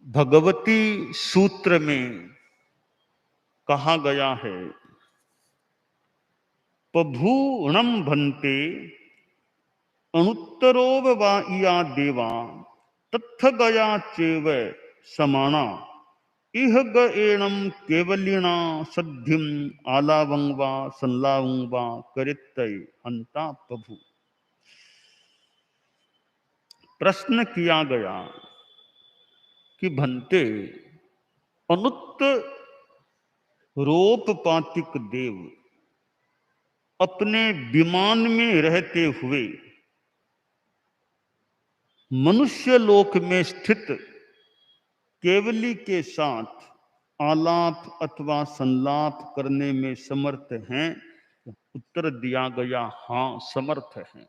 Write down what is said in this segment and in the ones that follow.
भगवती सूत्र में कहा गया है, पभूणम भन्ते अणुत्तरोव वा इया देवा तत्थ गया चेव समाना इह ग एणम केवलिना सद्धिम आलावं वा संलावं वा करित्तय हंता प्रभु। प्रश्न किया गया कि भन्ते अनुत्तरोपपातिक देव अपने विमान में रहते हुए मनुष्य लोक में स्थित केवली के साथ आलाप अथवा संलाप करने में समर्थ हैं? उत्तर दिया गया, हाँ समर्थ हैं।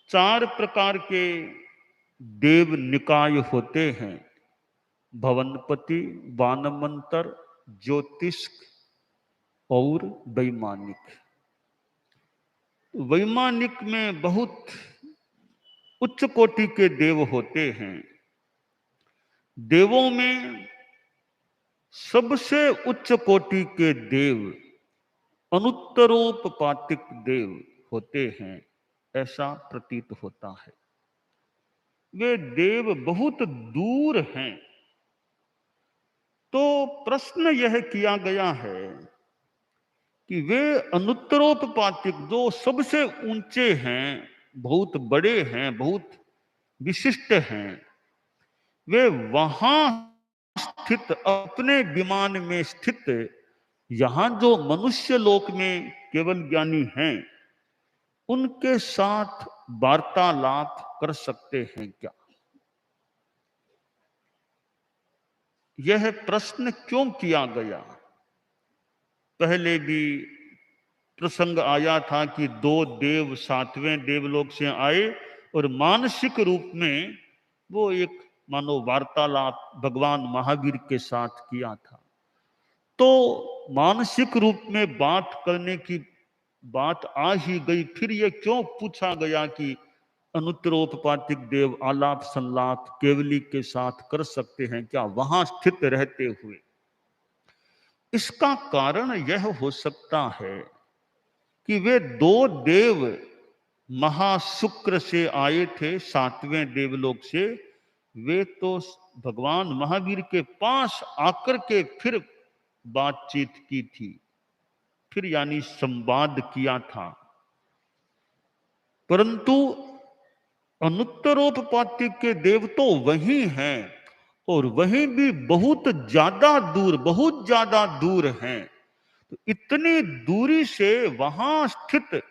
4 प्रकार के देव निकाय होते हैं, भवनपति, वानमंतर, ज्योतिष्क और वैमानिक। वैमानिक में बहुत उच्च कोटि के देव होते हैं। देवों में सबसे उच्च कोटि के देव अनुत्तरोपपातिक देव होते हैं, ऐसा प्रतीत होता है। वे देव बहुत दूर हैं। तो प्रश्न यह किया गया है कि वे अनुत्तरोपपातिक जो सबसे ऊंचे हैं, बहुत बड़े हैं, बहुत विशिष्ट हैं, वे वहां स्थित अपने विमान में स्थित यहां जो मनुष्य लोक में केवल ज्ञानी हैं उनके साथ वार्तालाप कर सकते हैं क्या? यह प्रश्न क्यों किया गया? पहले भी प्रसंग आया था कि 2 देव 7वें देवलोक से आए और मानसिक रूप में वो एक मानो वार्तालाप भगवान महावीर के साथ किया था। तो मानसिक रूप में बात करने की बात आ ही गई, फिर ये क्यों पूछा गया कि अनुत्तरोपपातिक देव आलाप संलाप केवली के साथ कर सकते हैं क्या वहां स्थित रहते हुए? इसका कारण यह हो सकता है कि वे 2 देव महाशुक्र से आए थे, 7वें देवलोक से। वे तो भगवान महावीर के पास आकर के फिर बातचीत की थी, फिर यानी संवाद किया था। परंतु अनुत्तरोपपातिक के देव तो वही हैं और वही भी बहुत ज्यादा दूर हैं। तो इतनी दूरी से वहां स्थित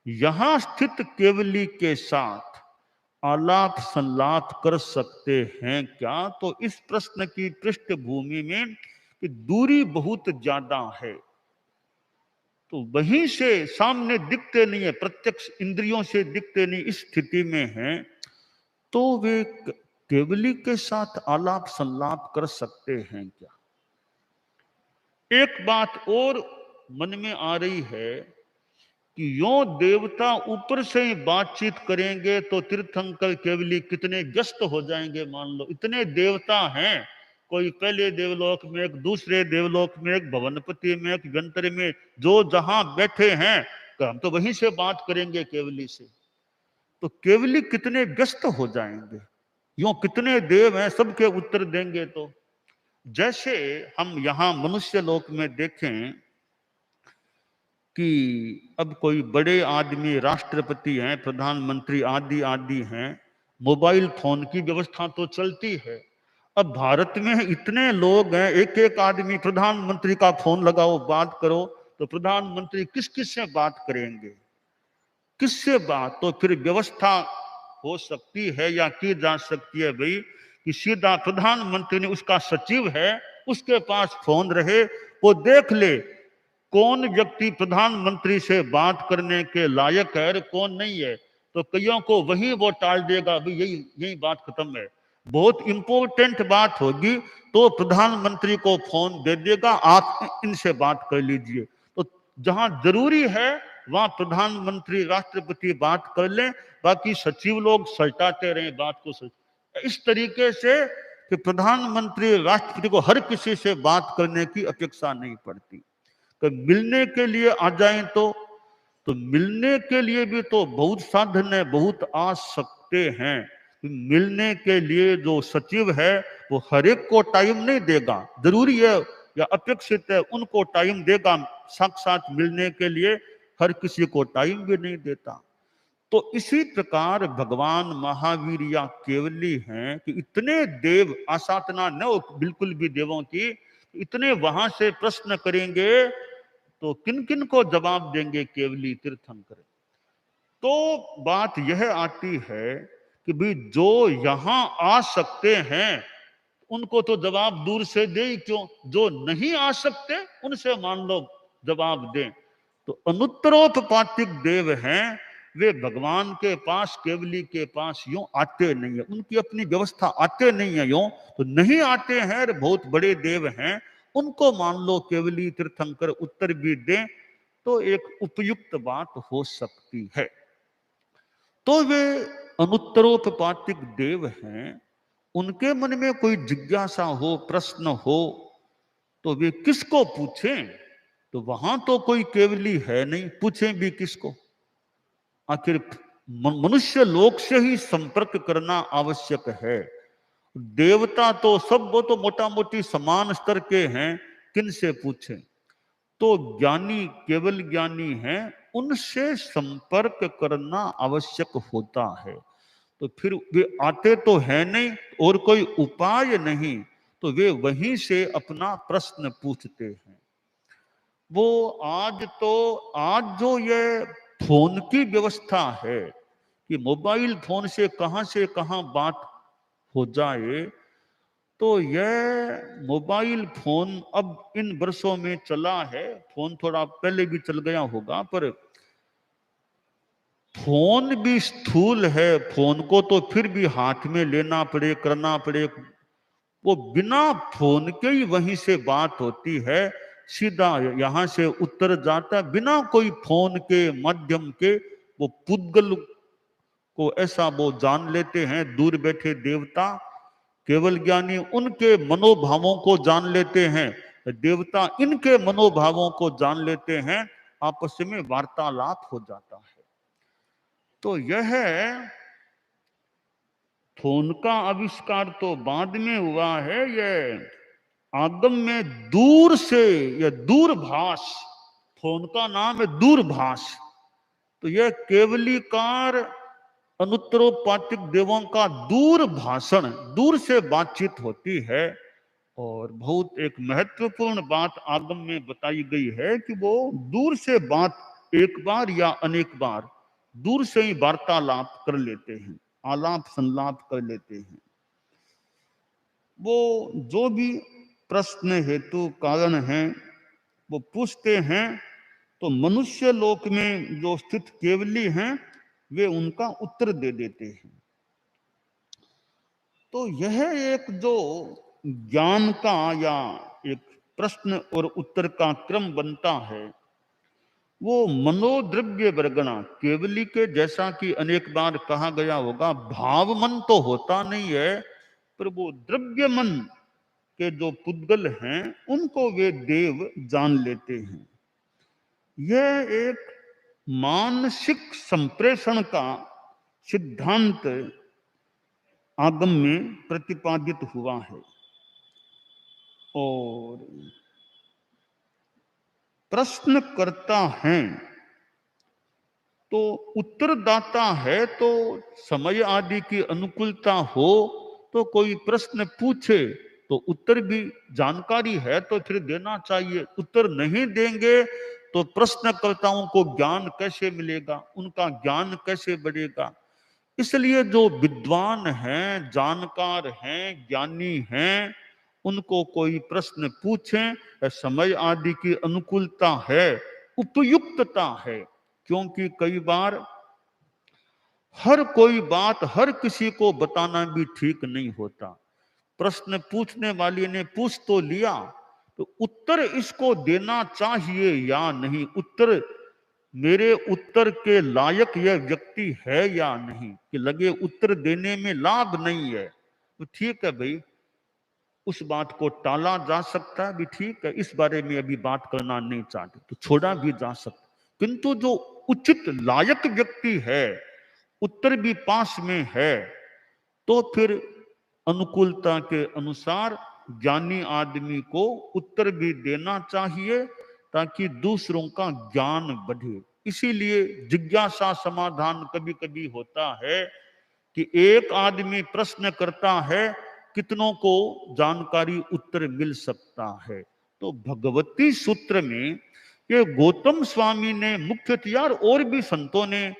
यहां स्थित केवली के साथ आलाप संलाप कर सकते हैं क्या? तो इस प्रश्न की पृष्ठभूमि में कि दूरी बहुत ज्यादा है, तो वहीं से सामने दिखते नहीं है, प्रत्यक्ष इंद्रियों से दिखते नहीं, इस स्थिति में हैं, तो वे केवली के साथ आलाप संलाप कर सकते हैं क्या? एक बात और मन में आ रही है कि यो देवता ऊपर से ही बातचीत करेंगे तो तीर्थंकर केवली कितने व्यस्त हो जाएंगे। मान लो इतने देवता हैं, कोई पहले देवलोक में, एक दूसरे देवलोक में, एक भवनपति में, एक यंत्र में, जो जहां बैठे हैं तो हम तो वहीं से बात करेंगे केवली से, तो केवली कितने व्यस्त हो जाएंगे। यो कितने देव हैं, सबके उत्तर देंगे। तो जैसे हम यहां मनुष्य लोक में देखें कि अब कोई बड़े आदमी राष्ट्रपति हैं, प्रधानमंत्री आदि आदि हैं, मोबाइल फोन की व्यवस्था तो चलती है। अब भारत में इतने लोग हैं, एक एक आदमी प्रधानमंत्री का फोन लगाओ बात करो, तो प्रधानमंत्री किस किस से बात करेंगे, किससे बात? तो फिर व्यवस्था हो सकती है या की जा सकती है भाई कि सीधा प्रधानमंत्री ने, उसका सचिव है, उसके पास फोन रहे, वो देख ले कौन व्यक्ति प्रधानमंत्री से बात करने के लायक है और कौन नहीं है, तो कईयों को वही वो टाल देगा, भाई यही यही बात खत्म है। बहुत इंपॉर्टेंट बात होगी तो प्रधानमंत्री को फोन दे देगा, आप इनसे बात कर लीजिए। तो जहां जरूरी है वहां प्रधानमंत्री राष्ट्रपति बात कर लें, बाकी सचिव लोग सलटाते रहे बात को। इस तरीके से कि प्रधानमंत्री राष्ट्रपति को हर किसी से बात करने की अपेक्षा नहीं पड़ती। तो मिलने के लिए आ जाएं तो मिलने के लिए भी तो बहुत साधन है, बहुत आ सकते हैं। मिलने के लिए जो सचिव है वो हर एक को टाइम नहीं देगा, जरूरी है या अपेक्षित है उनको टाइम देगा, साक्षात मिलने के लिए हर किसी को टाइम भी नहीं देता। तो इसी प्रकार भगवान महावीर या केवली हैं कि इतने देव, आसाधना न हो बिल्कुल भी देवों की, इतने वहां से प्रश्न करेंगे तो किन किन को जवाब देंगे केवली तीर्थंकर। तो बात यह आती है कि भाई जो यहां आ सकते हैं उनको तो जवाब दूर से दे ही क्यों, जो नहीं आ सकते उनसे मान लो जवाब दें। तो अनुत्तरोपपातिक देव हैं, वे भगवान के पास, केवली के पास यूं आते नहीं है, उनकी अपनी व्यवस्था आते नहीं है यूं, तो नहीं आते हैं, बहुत बड़े देव हैं, उनको मान लो केवली तीर्थंकर उत्तर भी दें तो एक उपयुक्त बात हो सकती है। तो वे अनुत्तरोपपातिक देव हैं, उनके मन में कोई जिज्ञासा हो, प्रश्न हो, तो वे किसको पूछें? तो वहां तो कोई केवली है नहीं, पूछें भी किसको? आखिर मनुष्य लोक से ही संपर्क करना आवश्यक है। देवता तो सब वो तो मोटा मोटी समान स्तर के हैं, किन से पूछें? तो ज्ञानी, केवल ज्ञानी हैं, उनसे संपर्क करना आवश्यक होता है। तो फिर वे आते तो है नहीं और कोई उपाय नहीं, तो वे वहीं से अपना प्रश्न पूछते हैं। वो आज जो ये फोन की व्यवस्था है कि मोबाइल फोन से कहां बात हो जाए, तो यह मोबाइल फोन अब इन वर्षों में चला है, फोन थोड़ा पहले भी चल गया होगा, पर फोन भी स्थूल है, फोन को तो फिर भी हाथ में लेना पड़े, करना पड़े। वो बिना फोन के ही वहीं से बात होती है, सीधा यहां से उत्तर जाता है बिना कोई फोन के माध्यम के। वो पुद्गल को ऐसा वो जान लेते हैं, दूर बैठे देवता, केवल ज्ञानी उनके मनोभावों को जान लेते हैं, देवता इनके मनोभावों को जान लेते हैं, आपस में वार्तालाप हो जाता है। तो यह फोन का आविष्कार तो बाद में हुआ है, यह आगम में दूर से, यह दूरभाष, फोन का नाम है दूरभाष। तो यह केवलीकार अनुत्तरोपातिक देवों का दूर भाषण, दूर से बातचीत होती है। और बहुत एक महत्वपूर्ण बात आगम में बताई गई है कि वो दूर से बात, एक बार या अनेक बार दूर से ही वार्तालाप कर लेते हैं, आलाप संलाप कर लेते हैं। वो जो भी प्रश्न हेतु कारण है वो पूछते हैं, तो मनुष्य लोक में जो स्थित केवली हैं वे उनका उत्तर दे देते हैं। तो यह एक जो ज्ञान का या एक प्रश्न और उत्तर का क्रम बनता है, वो मनोद्रव्य वर्गणा, केवली के जैसा कि अनेक बार कहा गया होगा, भाव मन तो होता नहीं है, पर वो द्रव्य मन के जो पुद्गल हैं उनको वे देव जान लेते हैं। यह एक मानसिक संप्रेषण का सिद्धांत आगम में प्रतिपादित हुआ है। और प्रश्न करता है तो उत्तरदाता है, तो समय आदि की अनुकूलता हो तो कोई प्रश्न पूछे तो उत्तर भी, जानकारी है तो फिर देना चाहिए। उत्तर नहीं देंगे तो प्रश्नकर्ताओं को ज्ञान कैसे मिलेगा, उनका ज्ञान कैसे बढ़ेगा। इसलिए जो विद्वान हैं, जानकार हैं, ज्ञानी हैं, उनको कोई प्रश्न पूछें, समय आदि की अनुकूलता है, उपयुक्तता है। क्योंकि कई बार हर कोई बात हर किसी को बताना भी ठीक नहीं होता। प्रश्न पूछने वाले ने पूछ तो लिया, तो उत्तर इसको देना चाहिए या नहीं, उत्तर मेरे उत्तर के लायक यह व्यक्ति है या नहीं, कि लगे उत्तर देने में लाभ नहीं है तो ठीक है भाई, उस बात को टाला जा सकता है भी, ठीक है इस बारे में अभी बात करना नहीं चाहते तो छोड़ा भी जा सकता, किंतु जो उचित लायक व्यक्ति है, उत्तर भी पास में है, तो फिर अनुकूलता के अनुसार ज्ञानी आदमी को उत्तर भी देना चाहिए ताकि दूसरों का ज्ञान बढ़े। इसीलिए जिज्ञासा समाधान कभी कभी होता है कि एक आदमी प्रश्न करता है, कितनों को जानकारी उत्तर मिल सकता है। तो भगवती सूत्र में ये गौतम स्वामी ने मुख्य यार, और भी संतों ने,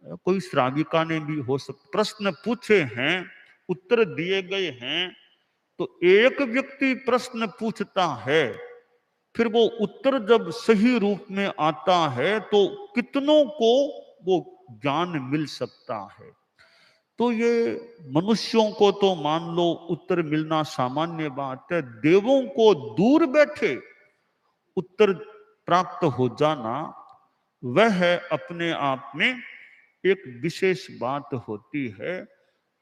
कोई श्राविका ने भी हो सकता, प्रश्न पूछे हैं, उत्तर दिए गए हैं। तो एक व्यक्ति प्रश्न पूछता है, फिर वो उत्तर जब सही रूप में आता है तो कितनों को वो ज्ञान मिल सकता है। तो ये मनुष्यों को तो मान लो उत्तर मिलना सामान्य बात है, देवों को दूर बैठे उत्तर प्राप्त हो जाना वह अपने आप में एक विशेष बात होती है।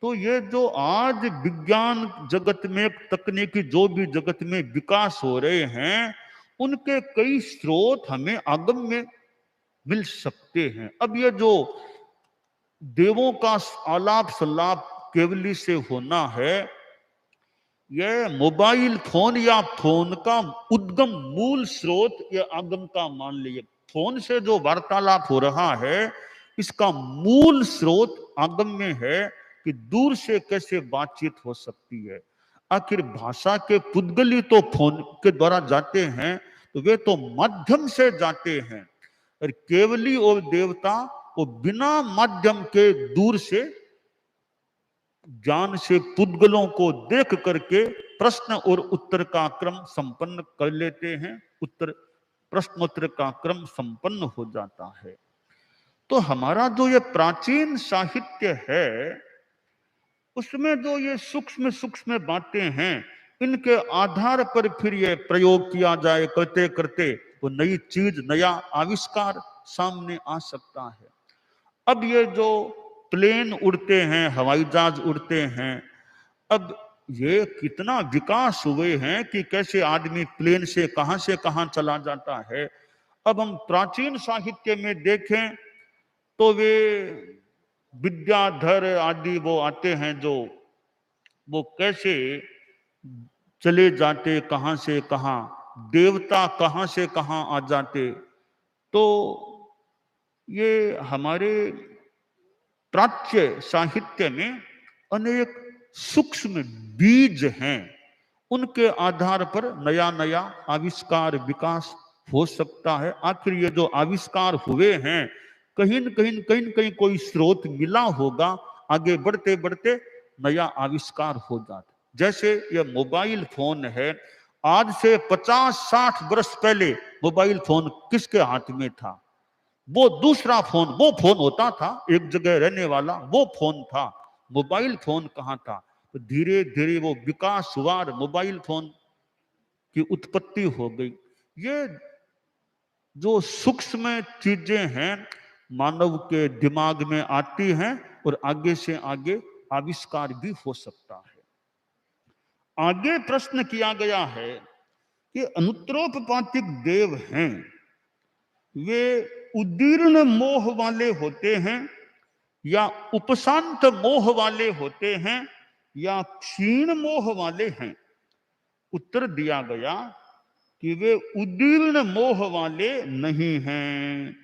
तो ये जो आज विज्ञान जगत में, तकनीकी जो भी जगत में विकास हो रहे हैं, उनके कई स्रोत हमें आगम में मिल सकते हैं। अब ये जो देवों का आलाप सलाप केवली से होना है, यह मोबाइल फोन या फोन का उद्गम मूल स्रोत या आगम का मान लीजिए। फोन से जो वार्तालाप हो रहा है, इसका मूल स्रोत आगम में है कि दूर से कैसे बातचीत हो सकती है। आखिर भाषा के पुद्गली तो फोन के द्वारा जाते हैं, तो वे तो माध्यम से जाते हैं, और केवली और देवता वो बिना माध्यम के दूर से ज्ञान से पुद्गलों को देख करके प्रश्न और उत्तर का क्रम संपन्न कर लेते हैं, उत्तर प्रश्नोत्तर का क्रम संपन्न हो जाता है। तो हमारा जो ये प्राचीन साहित्य है, उसमें जो ये सूक्ष्म सूक्ष्म बातें हैं, इनके आधार पर फिर ये प्रयोग किया जाए, करते करते वो नई चीज, नया आविष्कार सामने आ सकता है। अब ये जो प्लेन उड़ते हैं, हवाई जहाज उड़ते हैं, अब ये कितना विकास हुए हैं कि कैसे आदमी प्लेन से कहां चला जाता है। अब हम प्राचीन साहित्य में देखें तो वे विद्याधर आदि वो आते हैं, जो वो कैसे चले जाते, कहां से कहां, देवता कहां से कहां आ जाते। तो ये हमारे प्राच्य साहित्य में अनेक सूक्ष्म बीज हैं, उनके आधार पर नया नया आविष्कार विकास हो सकता है। आखिर ये जो आविष्कार हुए हैं, कहीं न कहीं कोई स्रोत मिला होगा, आगे बढ़ते बढ़ते नया आविष्कार हो जाता। जैसे ये मोबाइल फोन है, आज से 50-60 वर्ष पहले मोबाइल फोन किसके हाथ में था? वो दूसरा फोन, वो फोन होता था एक जगह रहने वाला, वो फोन था। मोबाइल फोन कहाँ था? तो धीरे धीरे वो विकास हुआ और मोबाइल फोन की उत्पत्ति हो गई। ये जो सूक्ष्म चीजें हैं, मानव के दिमाग में आती हैं और आगे से आगे आविष्कार भी हो सकता है। आगे प्रश्न किया गया है कि अनुत्तरोपपातिक देव हैं, वे उदीर्ण मोह वाले होते हैं या उपशांत मोह वाले होते हैं या क्षीण मोह वाले हैं? उत्तर दिया गया कि वे उदीर्ण मोह वाले नहीं हैं,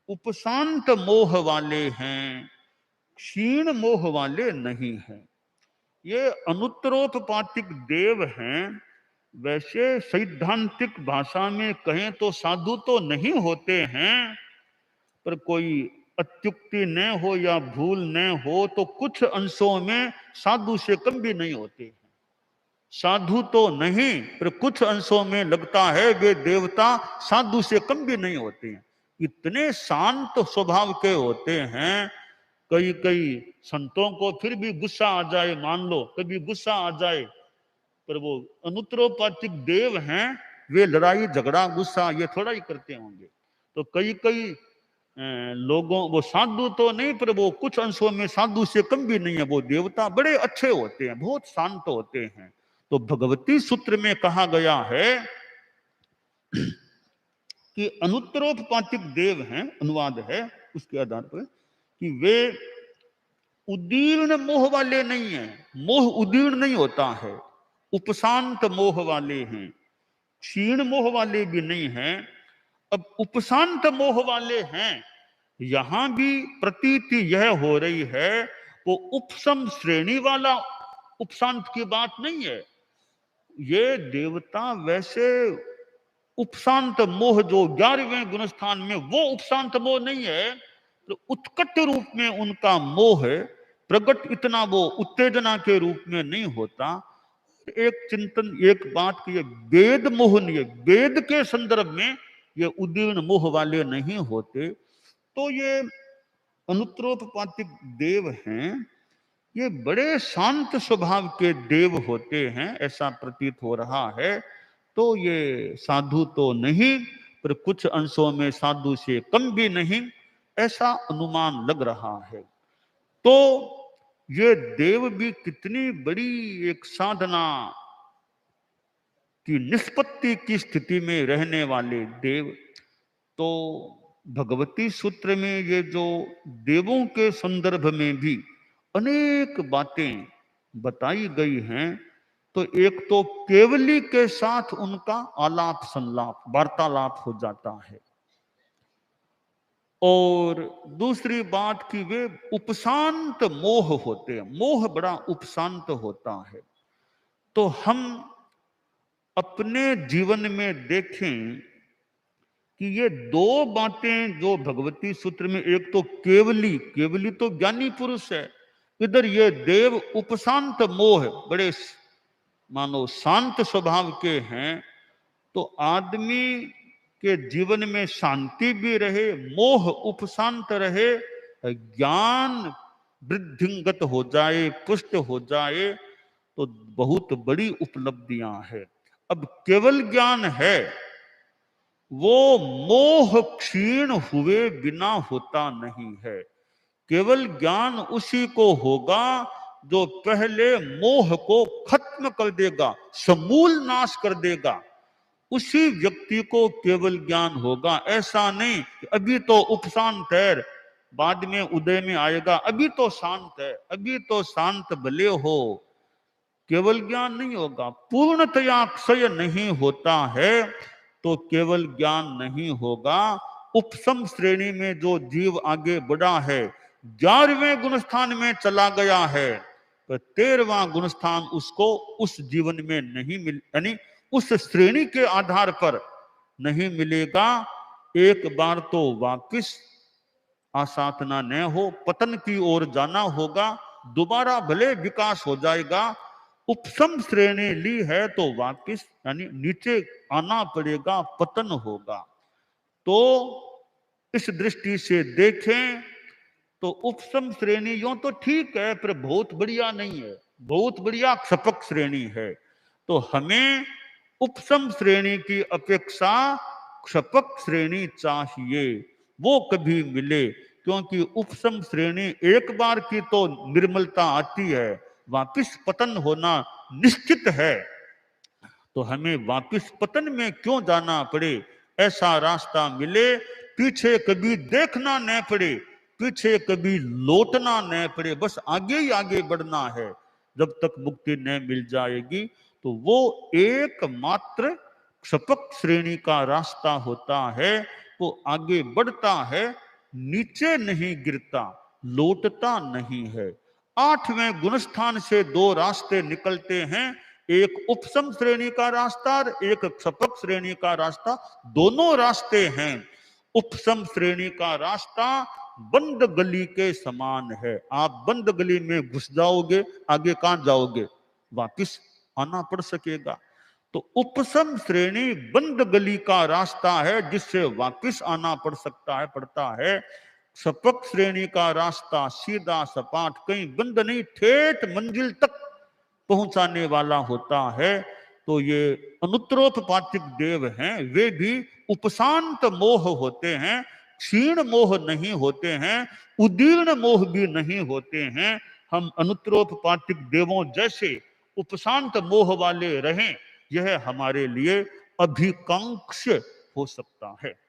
उपशांत मोह वाले हैं, क्षीण मोह वाले नहीं हैं। ये अनुत्तरोपपातिक देव हैं। वैसे सैद्धांतिक भाषा में कहें तो साधु तो नहीं होते हैं, पर कोई अत्युक्ति न हो या भूल न हो तो कुछ अंशों में साधु से कम भी नहीं होते हैं। साधु तो नहीं, पर कुछ अंशों में लगता है वे देवता साधु से कम भी नहीं होते हैं। इतने शांत स्वभाव के होते हैं। कई कई संतों को फिर भी गुस्सा आ जाए, मान लो कभी गुस्सा आ जाए, पर वो अनुत्तरोपातिक देव हैं, वे लड़ाई झगड़ा गुस्सा ये थोड़ा ही करते होंगे। तो कई कई लोगों, वो साधु तो नहीं, पर वो कुछ अंशों में साधु से कम भी नहीं है, वो देवता बड़े अच्छे होते हैं, बहुत शांत होते हैं। तो भगवती सूत्र में कहा गया है कि अनुत्तरोपपातिक देव हैं, अनुवाद है उसके आधार पर, कि वे उदीर्ण मोह वाले नहीं हैं। मोह उदीर्ण नहीं होता है, उपशांत मोह वाले हैं, क्षीण मोह वाले भी नहीं हैं। अब उपशांत मोह वाले हैं, यहां भी प्रतीति यह हो रही है वो उपशम श्रेणी वाला उपशांत की बात नहीं है। ये देवता वैसे उपशांत मोह जो 11वें गुणस्थान में, वो उपशांत मोह नहीं है। तो उत्कट रूप में उनका मोह प्रकट इतना वो उत्तेजना के रूप में नहीं होता। एक चिंतन, एक बात की, ये वेद मोह नहीं है, वेद के संदर्भ में ये उदीर्ण मोह वाले नहीं होते। तो ये अनुत्तरोपपातिक देव हैं, ये बड़े शांत स्वभाव के देव होते हैं, ऐसा प्रतीत हो रहा है। तो ये साधु तो नहीं, पर कुछ अंशों में साधु से कम भी नहीं, ऐसा अनुमान लग रहा है। तो ये देव भी कितनी बड़ी एक साधना की निष्पत्ति की स्थिति में रहने वाले देव। तो भगवती सूत्र में ये जो देवों के संदर्भ में भी अनेक बातें बताई गई हैं, तो एक तो केवली के साथ उनका आलाप संलाप वार्तालाप हो जाता है, और दूसरी बात कि वे उपशांत मोह होते हैं, मोह बड़ा उपशांत होता है। तो हम अपने जीवन में देखें कि ये दो बातें जो भगवती सूत्र में, एक तो केवली, केवली तो ज्ञानी पुरुष है, इधर ये देव उपशांत मोह बड़े मानो शांत स्वभाव के हैं। तो आदमी के जीवन में शांति भी रहे, मोह उपशांत रहे, ज्ञान वृद्धिंगत हो जाए, पुष्ट हो जाए, तो बहुत बड़ी उपलब्धियां है। अब केवल ज्ञान है, वो मोह क्षीण हुए बिना होता नहीं है। केवल ज्ञान उसी को होगा जो पहले मोह को खत्म कर देगा, समूल नाश कर देगा, उसी व्यक्ति को केवल ज्ञान होगा। ऐसा नहीं कि अभी तो उपशांत है, बाद में उदय में आएगा, अभी तो शांत है, अभी तो शांत भले हो, केवल ज्ञान नहीं होगा। पूर्णतया क्षय नहीं होता है तो केवल ज्ञान नहीं होगा। उपशम श्रेणी में जो जीव आगे बढ़ा है, 11वें गुणस्थान में चला गया है, तो 13वां गुणस्थान उसको उस जीवन में नहीं मिल, यानी उस श्रेणी के आधार पर नहीं मिलेगा। एक बार तो वापिस आसाधना न हो, पतन की ओर जाना होगा, दोबारा भले विकास हो जाएगा। उपशम श्रेणी ली है तो वापिस यानी नीचे आना पड़ेगा, पतन होगा। तो इस दृष्टि से देखें तो उपशम श्रेणी यूं तो ठीक है, पर बहुत बढ़िया नहीं है, बहुत बढ़िया क्षपक श्रेणी है। तो हमें उपशम श्रेणी की अपेक्षा क्षपक श्रेणी चाहिए, वो कभी मिले, क्योंकि उपशम श्रेणी एक बार की तो निर्मलता आती है, वापिस पतन होना निश्चित है। तो हमें वापिस पतन में क्यों जाना पड़े, ऐसा रास्ता मिले, पीछे कभी देखना न पड़े, पीछे कभी लौटना न पड़े, बस आगे ही आगे बढ़ना है जब तक मुक्ति न मिल जाएगी। तो वो एकमात्र क्षपक श्रेणी का रास्ता होता है, वो आगे बढ़ता है, नीचे नहीं गिरता, लौटता नहीं है। 8वें गुणस्थान से 2 रास्ते निकलते हैं, एक उपशम श्रेणी का रास्ता और एक क्षपक श्रेणी का रास्ता। दोनों रास्ते हैं। उपशम श्रेणी का रास्ता बंद गली के समान है, आप बंद गली में घुस जाओगे, आगे कहां जाओगे, वापिस आना पड़ सकेगा। तो उपशम श्रेणी बंद गली का रास्ता है, जिससे वापिस आना पड़ सकता है, पड़ता है। क्षपक श्रेणी का रास्ता सीधा सपाट, कहीं बंद नहीं, ठेठ मंजिल तक पहुंचाने वाला होता है। तो ये अनुत्तरोपपातिक देव हैं, वे भी उपशांत मोह होते हैं, क्षीण मोह नहीं होते हैं, उदीर्ण मोह भी नहीं होते हैं। हम अनुत्तरोपपातिक देवों जैसे उपशांत मोह वाले रहें, यह हमारे लिए अभिकांक्ष हो सकता है।